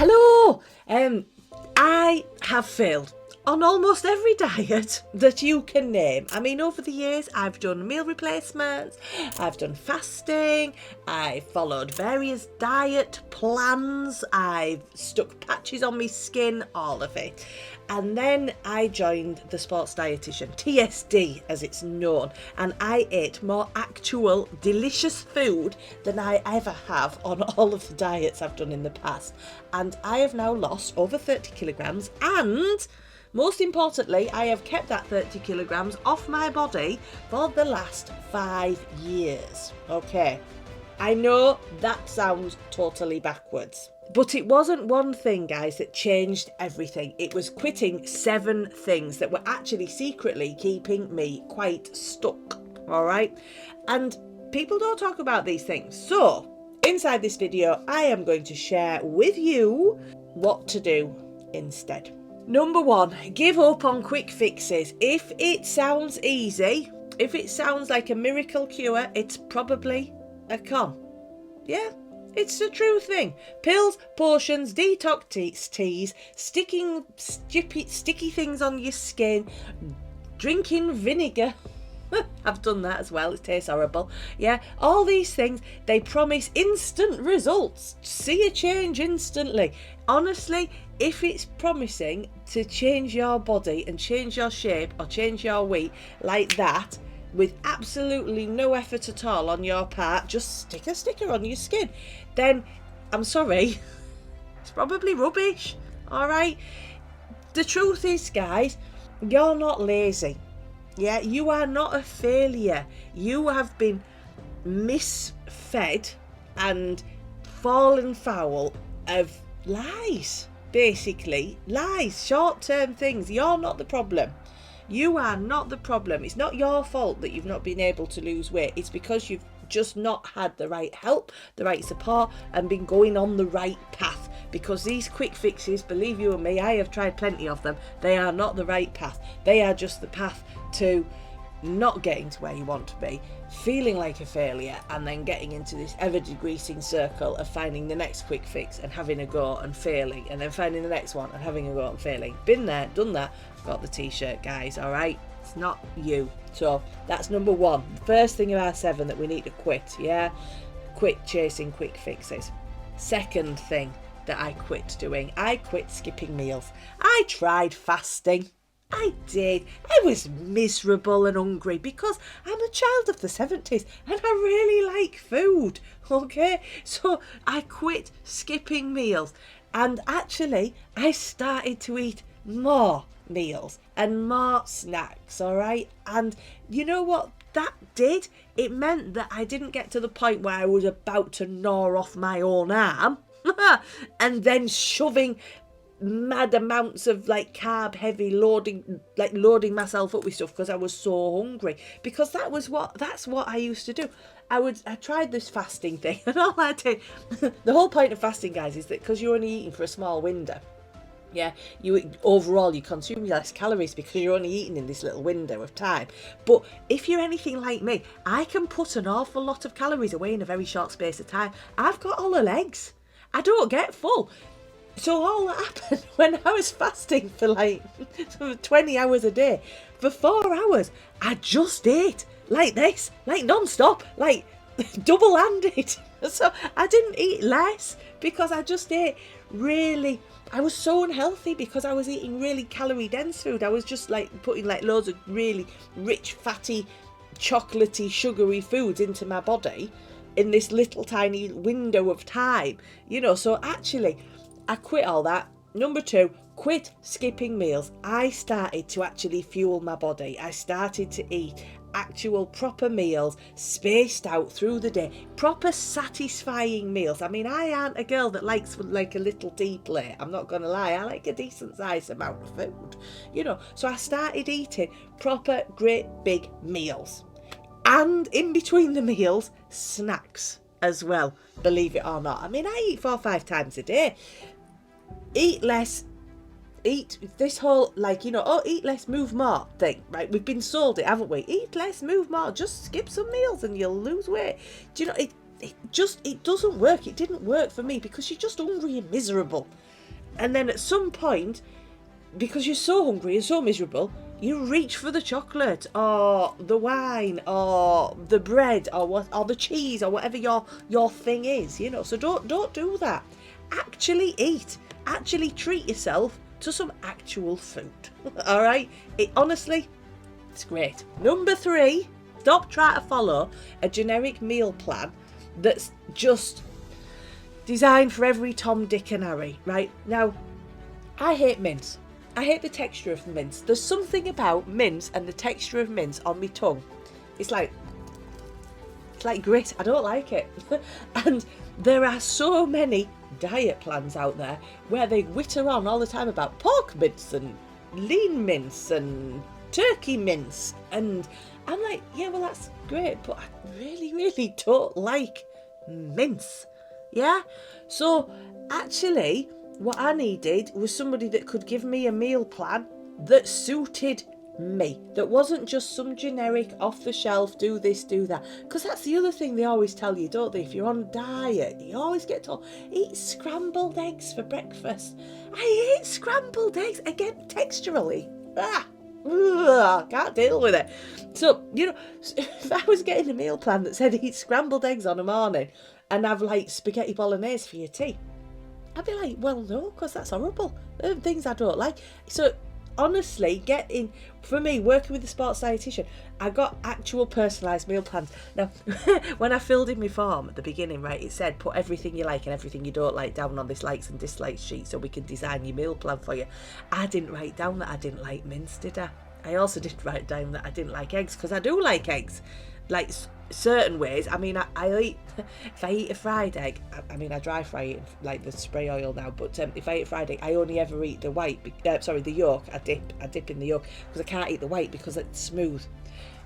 Hello! I have failed on almost every diet that you can name. I mean, over the years, I've done meal replacements, I've done fasting, I've followed various diet plans, I've stuck patches on my skin, all of it. And then I joined the Sports Dietitian, TSD as it's known, and I ate more actual delicious food than I ever have on all of the diets I've done in the past. And I have now lost over 30 kilograms, and most importantly, I have kept that 30 kilograms off my body for the last 5 years. Okay, I know that sounds totally backwards, but it wasn't one thing, guys, that changed everything. It was quitting 7 things that were actually secretly keeping me quite stuck, all right? And people don't talk about these things. So inside this video, I am going to share with you what to do instead. Number 1, give up on quick fixes. If it sounds easy, if it sounds like a miracle cure, it's probably a con. Yeah, it's a true thing. Pills, potions, detox teas, sticking sticky things on your skin, drinking vinegar. I've done that as well. It tastes horrible. Yeah, all these things, they promise instant results. See a change instantly. Honestly, if it's promising to change your body and change your shape or change your weight like that, with absolutely no effort at all on your part, just stick a sticker on your skin, then I'm sorry, it's probably rubbish. All right. The truth is, guys, you're not lazy. Yeah, you are not a failure. You have been misfed and fallen foul of lies, basically. Lies, short-term things. You're not the problem. You are not the problem. It's not your fault that you've not been able to lose weight. It's because you've just not had the right help, the right support, and been going on the right path. Because these quick fixes, believe you and me, I have tried plenty of them. They are not the right path. They are just the path to not getting to where you want to be, feeling like a failure, and then getting into this ever-decreasing circle of finding the next quick fix and having a go and failing, and then finding the next one and having a go and failing. Been there, done that, got the t-shirt, guys, all right? It's not you. So that's number 1. The first thing of our 7 that we need to quit, yeah? Quit chasing quick fixes. Second thing that I quit doing, I quit skipping meals. I tried fasting. I did. I was miserable and hungry because I'm a child of the 70s and I really like food, okay? So I quit skipping meals, and actually I started to eat more meals and more snacks, all right? And you know what that did? It meant that I didn't get to the point where I was about to gnaw off my own arm and then shoving mad amounts of like carb heavy loading myself up with stuff because I was so hungry, because that's what I used to do. I tried this fasting thing, and all I did the whole point of fasting, guys, is that because you're only eating for a small window, yeah, you consume less calories because you're only eating in this little window of time. But if you're anything like me, I can put an awful lot of calories away in a very short space of time. I've got all the legs. I don't get full. So all that happened when I was fasting for like 20 hours a day, for 4 hours, I just ate like this, like non-stop, like double-handed. So I didn't eat less because I just ate really. I was so unhealthy because I was eating really calorie-dense food. I was just like putting like loads of really rich, fatty, chocolatey, sugary foods into my body in this little tiny window of time, you know. So actually, I quit all that. Number 2, quit skipping meals. I started to actually fuel my body. I started to eat actual proper meals, spaced out through the day, proper satisfying meals. I mean, I aren't a girl that likes like a little tea plate. I'm not gonna lie, I like a decent sized amount of food, you know. So I started eating proper great big meals, and in between the meals, snacks as well, believe it or not. I mean, I eat 4 or 5 times a day. Eat less, eat this whole, like, you know, eat less, move more thing, right? We've been sold it, haven't we? Eat less, move more, just skip some meals and you'll lose weight. Do you know, it doesn't work. It didn't work for me because you're just hungry and miserable. And then at some point, because you're so hungry and so miserable, you reach for the chocolate or the wine or the bread or the cheese or whatever your thing is, you know. So don't do that. Actually eat. Actually treat yourself to some actual food. All right? Honestly, it's great. Number 3, stop trying to follow a generic meal plan that's just designed for every Tom, Dick and Harry, right? Now, I hate mince. I hate the texture of mince. There's something about mince and the texture of mince on my tongue. It's like grit. I don't like it. And there are so many diet plans out there where they witter on all the time about pork mince and lean mince and turkey mince. And I'm like, yeah, well, that's great, but I really, really don't like mince. Yeah? So actually, what I needed was somebody that could give me a meal plan that suited me, that wasn't just some generic off the shelf, do this, do that. Because that's the other thing they always tell you, don't they? If you're on diet, you always get told, eat scrambled eggs for breakfast. I hate scrambled eggs, again, texturally. Can't deal with it. So, you know, if I was getting a meal plan that said eat scrambled eggs on a morning and have like spaghetti bolognese for your tea, I'd be like, well, no, because that's horrible. Things I don't like. So honestly, for me, working with a sports dietitian, I got actual personalised meal plans. Now, when I filled in my form at the beginning, right, it said put everything you like and everything you don't like down on this likes and dislikes sheet so we can design your meal plan for you. I didn't write down that I didn't like mince, did I? I also didn't write down that I didn't like eggs, because I do like eggs. Like certain ways. I mean, I eat, if I eat a fried egg, I dry fry it like the spray oil now, but if I eat a fried egg, I only ever eat the the yolk. I dip in the yolk, because I can't eat the white because it's smooth.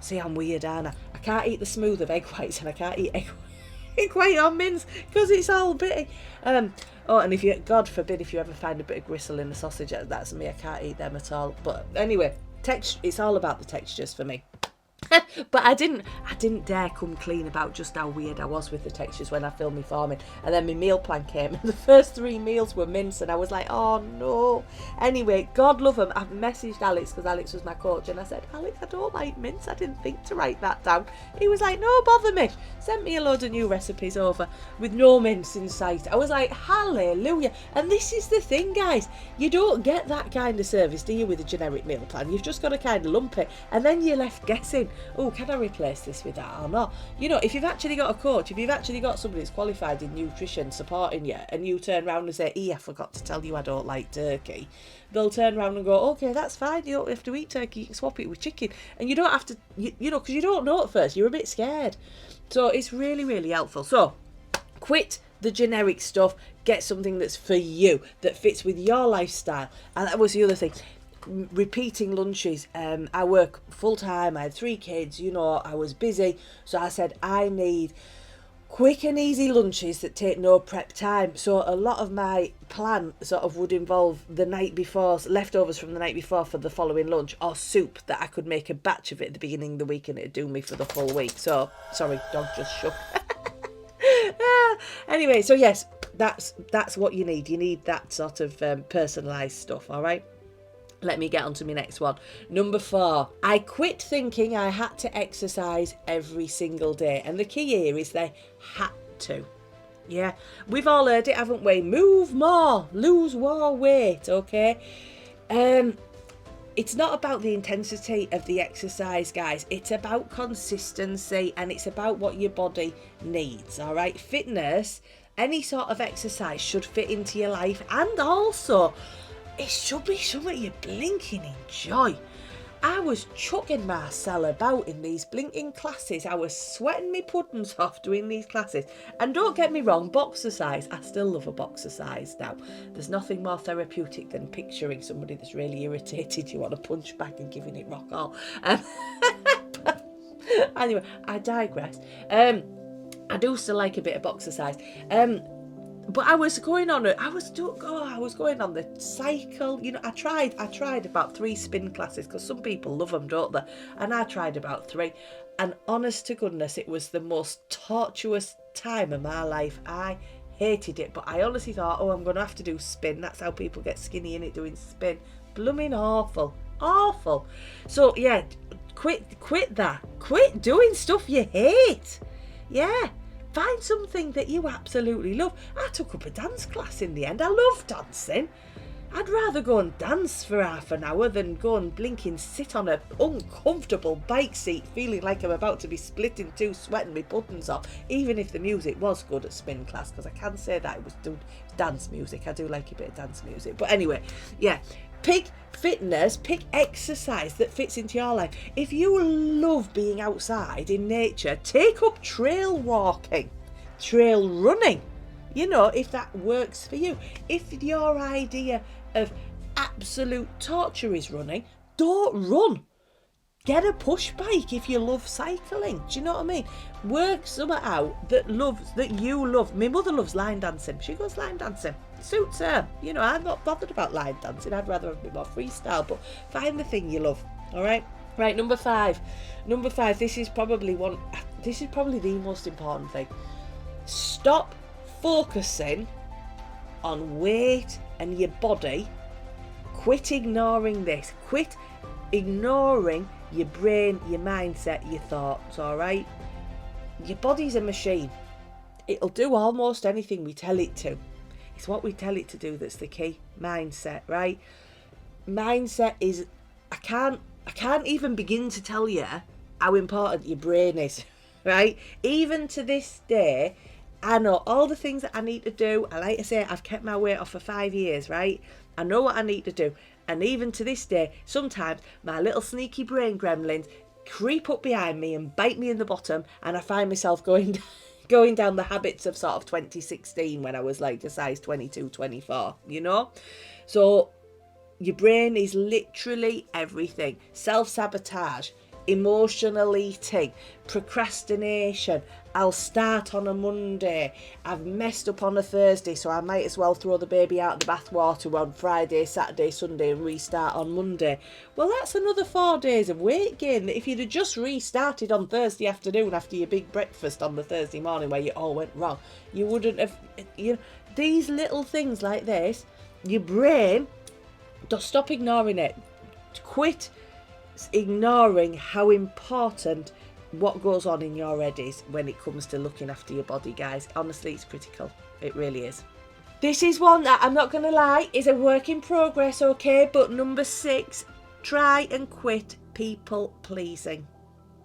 See, I'm weird, aren't I? I can't eat the smooth of egg whites, and I can't eat egg white on mince because it's all bitty. And if God forbid, if you ever find a bit of gristle in the sausage, that's me. I can't eat them at all. But anyway, it's all about the textures for me. But I didn't dare come clean about just how weird I was with the textures when I filmed my farming. And then my meal plan came, and the first 3 meals were mince, and I was like, oh no. Anyway, God love him, I've messaged Alex, because Alex was my coach, and I said, Alex, I don't like mince. I didn't think to write that down. He was like, no bother, me. Sent me a load of new recipes over with no mince in sight. I was like, hallelujah. And this is the thing, guys, you don't get that kind of service, do you, with a generic meal plan? You've just got to kind of lump it, and then you're left guessing, oh, can I replace this with that or not? You know, if you've actually got a coach, if you've actually got somebody that's qualified in nutrition supporting you, and you turn around and say, I forgot to tell you I don't like turkey, they'll turn around and go, okay, that's fine, you don't have to eat turkey, you can swap it with chicken. And you don't have to, you know, because you don't know at first, you're a bit scared. So it's really, really helpful. So quit the generic stuff, get something that's for you, that fits with your lifestyle. And that was the other thing. Repeating lunches. I work full time, I had 3 kids, you know, I was busy, so I said I need quick and easy lunches that take no prep time. So a lot of my plan sort of would involve the night before, leftovers from the night before for the following lunch, or soup that I could make a batch of it at the beginning of the week and it'd do me for the full week. So sorry, dog just shook. Anyway, so yes, that's what you need that sort of personalised stuff. All right, let me get on to my next one. Number 4, I quit thinking I had to exercise every single day. And the key here is they had to. Yeah, we've all heard it, haven't we? Move more, lose more weight, okay? It's not about the intensity of the exercise, guys. It's about consistency, and it's about what your body needs, all right? Fitness, any sort of exercise should fit into your life, and also it should be something you blinking enjoy. I was chucking myself about in these blinking classes. I was sweating me puddings off doing these classes. And don't get me wrong, boxercise, I still love a boxercise now. There's nothing more therapeutic than picturing somebody that's really irritated you want to punch back and giving it rock all. Anyway, I digress. I do still like a bit of boxercise. But I was going on on the cycle. You know, I tried about 3 spin classes, because some people love them, don't they? And I tried about 3. And honest to goodness, it was the most tortuous time of my life. I hated it. But I honestly thought, oh, I'm going to have to do spin. That's how people get skinny in it, doing spin. Blooming awful. Awful. So, yeah, quit that. Quit doing stuff you hate. Yeah. Find something that you absolutely love. I took up a dance class in the end. I love dancing. I'd rather go and dance for half an hour than go and blinking sit on an uncomfortable bike seat feeling like I'm about to be split in two, sweating my buttons off, even if the music was good at spin class, because I can say that it was dance music. I do like a bit of dance music. But anyway, yeah, pick fitness, pick exercise that fits into your life. If you love being outside in nature, take up trail walking, trail running. You know, if that works for you. If your idea of absolute torture is running, don't run. Get a push bike if you love cycling. Do you know what I mean? Work something out that you love. My mother loves line dancing. She goes line dancing. Suits her. You know, I'm not bothered about line dancing. I'd rather have a bit more freestyle. But find the thing you love. All right. Right. Number five. This is probably the most important thing. Stop focusing on weight and your body. Quit ignoring this. Quit ignoring your brain, your mindset, your thoughts, all right? Your body's a machine. It'll do almost anything we tell it to. It's what we tell it to do that's the key. Mindset, right? Mindset is, I can't even begin to tell you how important your brain is, right? Even to this day, I know all the things that I need to do. I like to say I've kept my weight off for 5 years, right? I know what I need to do. And even to this day, sometimes my little sneaky brain gremlins creep up behind me and bite me in the bottom, and I find myself going down the habits of sort of 2016 when I was like a size 22, 24, you know? So your brain is literally everything. Self-sabotage, emotional eating, procrastination. I'll start on a Monday. I've messed up on a Thursday, so I might as well throw the baby out of the bathwater on Friday, Saturday, Sunday and restart on Monday. Well, that's another 4 days of weight gain that if you'd have just restarted on Thursday afternoon after your big breakfast on the Thursday morning where you all went wrong, you wouldn't have, these little things like this, your brain, just stop ignoring it. Quit ignoring how important what goes on in your head is when it comes to looking after your body, guys. Honestly, it's critical. It really is. This is one that, I'm not going to lie, is a work in progress, okay? But number 6, try and quit people pleasing.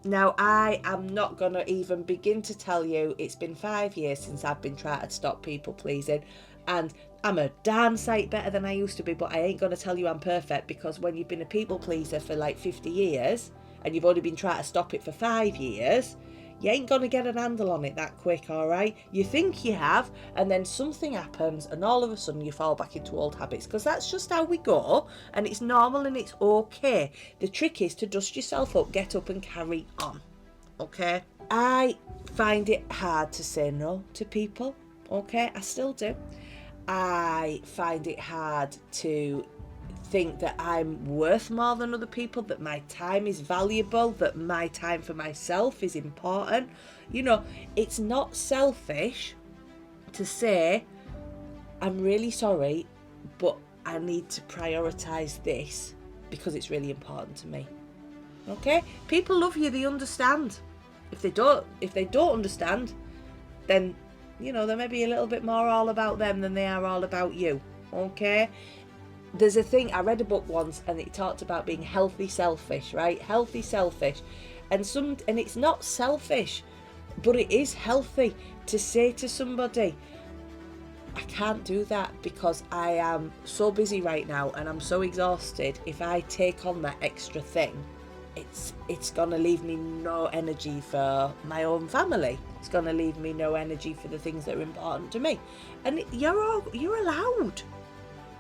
Now, I am not going to even begin to tell you it's been 5 years since I've been trying to stop people pleasing, and I'm a darn sight better than I used to be, but I ain't going to tell you I'm perfect, because when you've been a people pleaser for like 50 years and you've only been trying to stop it for 5 years, you ain't going to get an handle on it that quick, all right? You think you have, and then something happens and all of a sudden you fall back into old habits, because that's just how we go, and it's normal and it's okay. The trick is to dust yourself up, get up and carry on, okay? I find it hard to say no to people, okay? I still do. I find it hard to think that I'm worth more than other people, that my time is valuable, that my time for myself is important. You know, it's not selfish to say, I'm really sorry, but I need to prioritise this because it's really important to me. Okay? People love you, they understand. If they don't understand, then, you know, they're maybe a little bit more all about them than they are all about you. Okay? There's a thing, I read a book once and it talked about being healthy selfish, right? Healthy selfish. And it's not selfish, but it is healthy to say to somebody, I can't do that because I am so busy right now and I'm so exhausted. If I take on that extra thing, it's gonna leave me no energy for my own family. It's gonna leave me no energy for the things that are important to me. And you're allowed.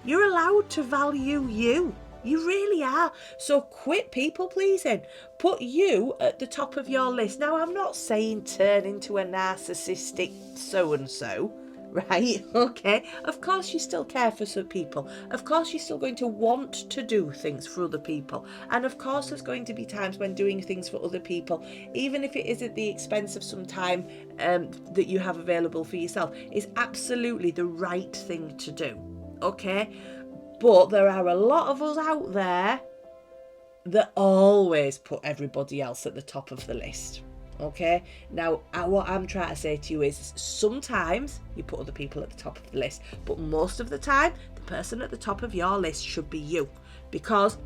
You're allowed to value you. You really are. So quit people pleasing. Put you at the top of your list. Now, I'm not saying turn into a narcissistic so-and-so. right? Okay, of course you still care for some people, of course you're still going to want to do things for other people, and of course there's going to be times when doing things for other people, even if it is at the expense of some time that you have available for yourself, is absolutely the right thing to do. Okay, but there are a lot of us out there that always put everybody else at the top of the list. Okay, now what I'm trying to say to you is sometimes you put other people at the top of the list, but most of the time the person at the top of your list should be you, because,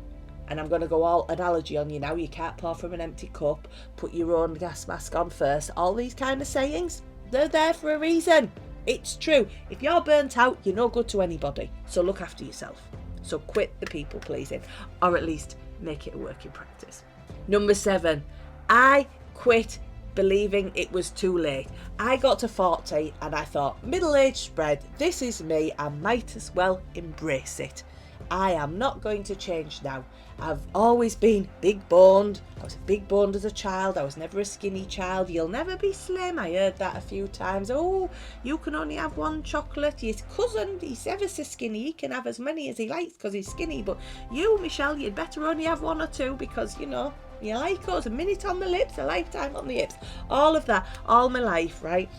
and I'm going to go all analogy on you now, you can't pour from an empty cup, put your own gas mask on first, all these kind of sayings, they're there for a reason. It's true. If you're burnt out, you're no good to anybody, so look after yourself. So quit the people pleasing, or at least make it a working practice. Number 7, I quit believing it was too late. I got to 40 and I thought, middle age spread, this is me, I might as well embrace it. I am not going to change now. I've always been big boned. I was big boned as a child. I was never a skinny child. You'll never be slim. I heard that a few times. Oh, you can only have one chocolate. His cousin, he's ever so skinny. He can have as many as he likes because he's skinny. But you, Michelle, you'd better only have 1 or 2 because, you know, you like us. A minute on the lips, a lifetime on the hips. All of that, all my life, right?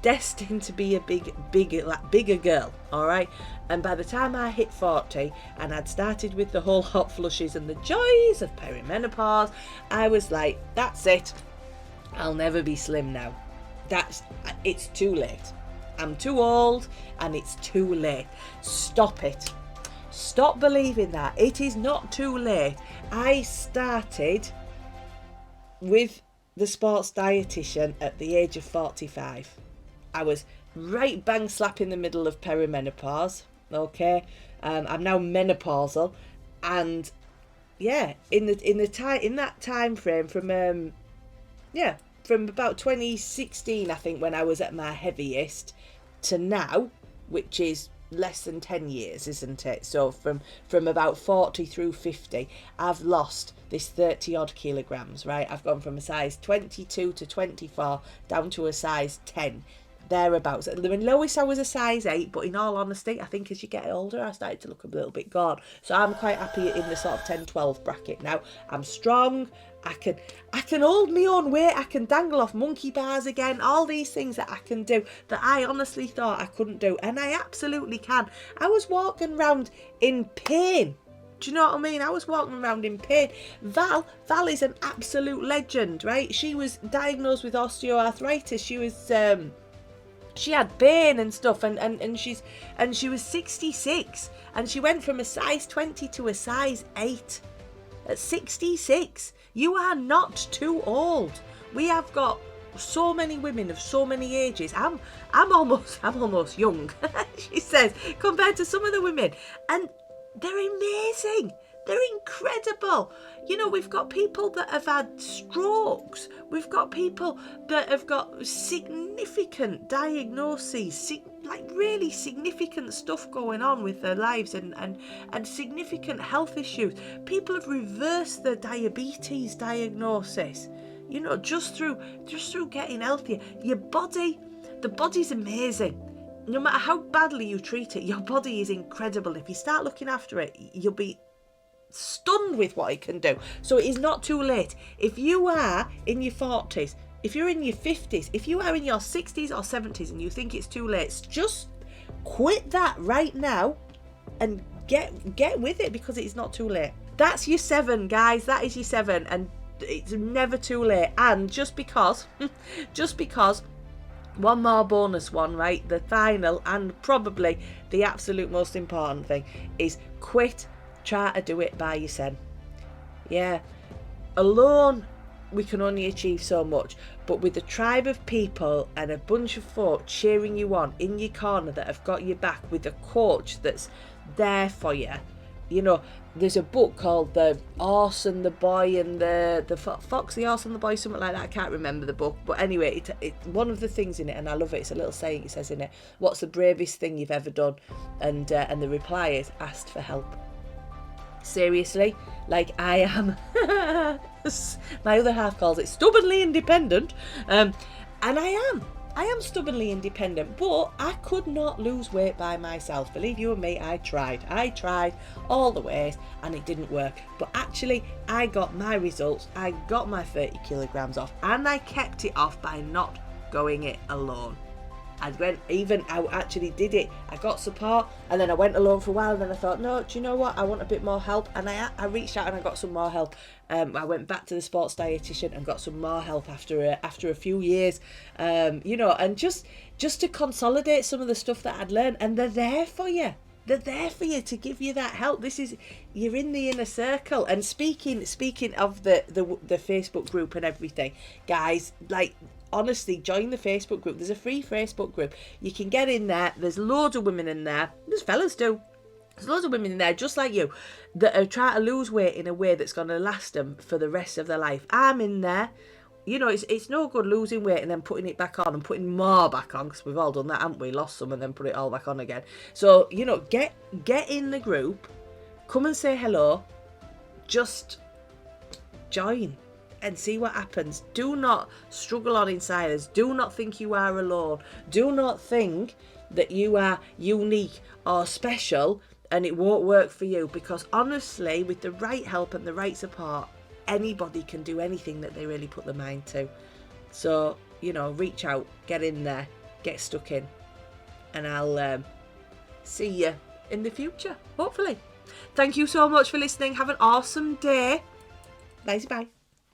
Destined to be a bigger girl, all right? And by the time I hit 40 and I'd started with the whole hot flushes and the joys of perimenopause, I was like, that's it, I'll never be slim now. It's too late. I'm too old and it's too late. Stop it. Stop believing that. It is not too late. I started with the sports dietitian at the age of 45. I was right bang slap in the middle of perimenopause. Okay, I'm now menopausal, and yeah, in that time frame from about 2016, I think, when I was at my heaviest, to now, which is less than 10 years, isn't it? So from about 40 through 50, I've lost this 30 odd kilograms, right? I've gone from a size 22 to 24 down to a size 10, thereabouts. The lowest I was a size 8, but in all honesty, I think as you get older, I started to look a little bit gone. So I'm quite happy in the sort of 10-12 bracket now. I'm strong. I can hold my own weight. I can dangle off monkey bars again. All these things that I can do that I honestly thought I couldn't do, and I absolutely can. I was walking around in pain. Do you know what I mean? I was walking around in pain. Val is an absolute legend, right? She was diagnosed with osteoarthritis. She was she had pain and stuff, and she was 66, and she went from a size 20 to a size 8 at 66. You are not too old. We have got so many women of so many ages. I'm almost young, she says, compared to some of the women, and they're amazing. They're incredible. You know, we've got people that have had strokes. We've got people that have got significant diagnoses, like really significant stuff going on with their lives, and significant health issues. People have reversed their diabetes diagnosis, you know, just through getting healthier. The body's amazing. No matter how badly you treat it, your body is incredible. If you start looking after it, you'll be stunned with what it can do. So it is not too late. If you are in your 40s, if you're in your 50s, if you are in your 60s or 70s and you think it's too late, just quit that right now and get with it, because it's not too late. That's your 7, guys. That is your 7, and it's never too late. And just because one more bonus one, right? The final and probably the absolute most important thing is quit try to do it by yourself. Yeah, alone we can only achieve so much, but with a tribe of people and a bunch of folk cheering you on in your corner that have got your back, with a coach that's there for you. You know, there's a book called The Horse and the Boy and the Fox, the Horse and the Boy, something like that. I can't remember the book, but anyway, it one of the things in it, and I love it, it's a little saying it says in it, what's the bravest thing you've ever done? And the reply is, asked for help. Seriously, like I am my other half calls it stubbornly independent, and I I am stubbornly independent, but I could not lose weight by myself. Believe you and me, I tried all the ways and it didn't work. But actually, I got my results. I got my 30 kilograms off, and I kept it off by not going it alone. I actually did it. I got support, and then I went alone for a while, and then I thought, no, do you know what? I want a bit more help. And I reached out and I got some more help. I went back to the sports dietitian and got some more help after a few years, and just to consolidate some of the stuff that I'd learned. And they're there for you. They're there for you to give you that help. You're in the inner circle. And speaking of the Facebook group and everything, guys, like, honestly, join the Facebook group. There's a free Facebook group. You can get in there. There's loads of women in there. There's fellas too. There's loads of women in there just like you that are trying to lose weight in a way that's going to last them for the rest of their life. I'm in there. It's no good losing weight and then putting it back on and putting more back on, because we've all done that, haven't we? Lost some and then put it all back on again. So, get in the group. Come and say hello. Just join and see what happens. Do not struggle on in silence. Do not think you are alone. Do not think that you are unique or special and it won't work for you, because honestly, with the right help and the right support, anybody can do anything that they really put their mind to. So, reach out, get in there, get stuck in, and I'll see you in the future, hopefully. Thank you so much for listening. Have an awesome day. Bye.